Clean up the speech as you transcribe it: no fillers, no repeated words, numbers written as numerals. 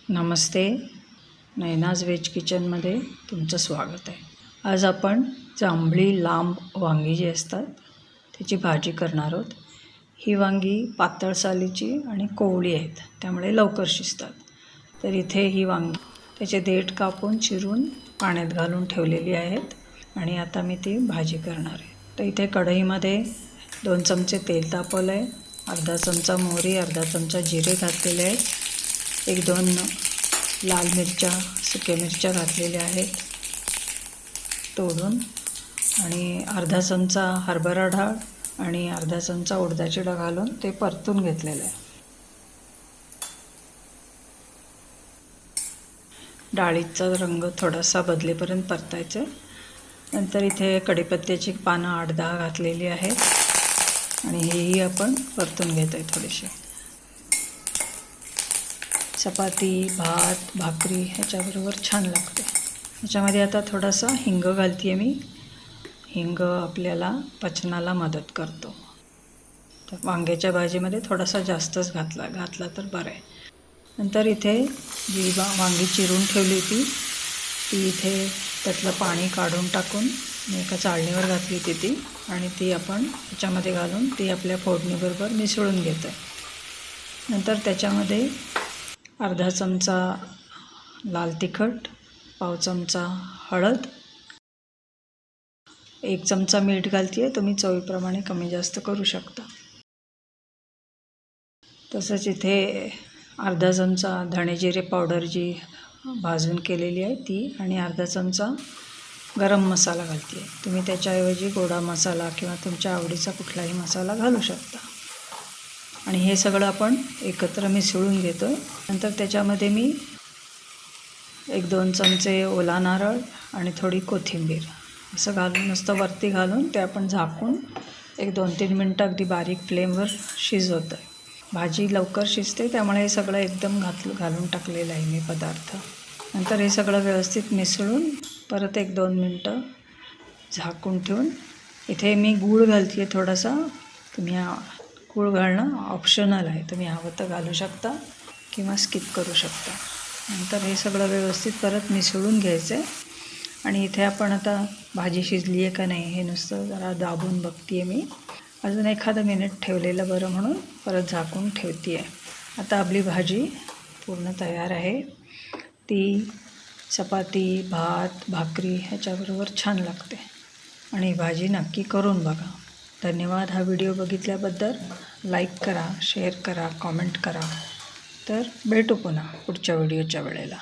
नमस्ते, Naina's veg किचनमध्ये तुमचं स्वागत आहे। आज आपण जांभळी लांब वांगी जी असतात त्याची भाजी करणार आहोत। ही वांगी पातळ सालीची आणि कोवळी आहेत, त्यामुळे लवकर शिजतात। तर इथे ही वांगी त्याचे देठ कापून चिरून पाण्यात घालून ठेवलेली आहेत आणि आता मी ती भाजी करणार आहे। तर इथे कढईमध्ये 2 चमचे तेल तापवलं आहे, अर्धा चमचा मोहरी, अर्धा चमचा जिरे घातलेले आहेत, 1-2 लाल मिरच्या, सुक्या मिरच्या घातलेल्या आहेत तोडून, आणि अर्धा चमचा हरभरा डाळ आणि अर्धा चमचा उडदाची डाळ घालून ते परतून घेतलेलं आहे। डाळीचा रंग थोडासा बदलेपर्यंत परतायचं। नंतर इथे कढीपत्त्याची पानं 8-10 घातलेली आहेत आणि हेही आपण परतून घेत आहे थोडीशी। चपाती, भात, भाकरी ह्याच्याबरोबर छान लागते। ह्याच्यामध्ये आता थोडासा हिंग घालते मी। हिंग आपल्याला पचनाला मदत करतो, तर वांग्याच्या भाजीमध्ये थोडासा जास्तच घातला तर बरं आहे। नंतर इथे जी वांगी चिरून ठेवली होती ती इथे त्यातलं पाणी काढून टाकून मी एका चाळणीवर घातली होती ती, आणि ती आपण ह्याच्यामध्ये घालून ती आपल्या फोडणीबरोबर मिसळून घेतो आहे। नंतर त्याच्यामध्ये अर्धा चमचा लाल तिखट, पाव चमचा हळद, 1 चमचा मीठ घालते आहे। तुम्ही चवीप्रमाणे कमी जास्त करू शकता। तसंच इथे अर्धा चमचा धणे जिरे पावडर जी भाजून केलेली आहे ती, आणि अर्धा चमचा गरम मसाला घालते आहे। तुम्ही त्याच्याऐवजी गोडा मसाला किंवा तुमच्या आवडीचा कुठलाही मसाला घालू शकता। आणि हे सगळं आपण एकत्र मिसळून घेतो। नंतर त्याच्यामध्ये मी 1-2 चमचे ओला नारळ आणि थोडी कोथिंबीर असं घालून नुसतं वरती घालून ते आपण झाकून 1-2-3 मिनटं अगदी बारीक फ्लेमवर शिजवतो आहे। भाजी लवकर शिजते, त्यामुळे हे सगळं एकदम घालून टाकलेलं आहे मी पदार्थ। नंतर हे सगळं व्यवस्थित मिसळून परत 1-2 मिनटं झाकून ठेवून इथे मी गूळ घालते आहे थोडासा। तुम्ही गूळ घालणं ऑप्शनल आहे, तुम्ही हवं तर घालू शकता किंवा स्किप करू शकता। नंतर हे सगळं व्यवस्थित परत मिसळून घ्यायचं आहे। आणि इथे आपण आता भाजी शिजली आहे का नाही हे नुसतं जरा दाबून बघते आहे मी। अजून एखादं मिनिट ठेवलेलं बरं म्हणून परत झाकून ठेवते आहे। आता आपली भाजी पूर्ण तयार आहे। ती चपाती, भात, भाकरी ह्याच्याबरोबर छान लागते, आणि भाजी नक्की करून बघा। धन्यवाद हा व्हिडिओ बघितल्याबद्दल। लाईक करा, शेअर करा, कॉमेंट करा। तर भेटू पुन्हा पुढच्या व्हिडिओच्या वेळेला।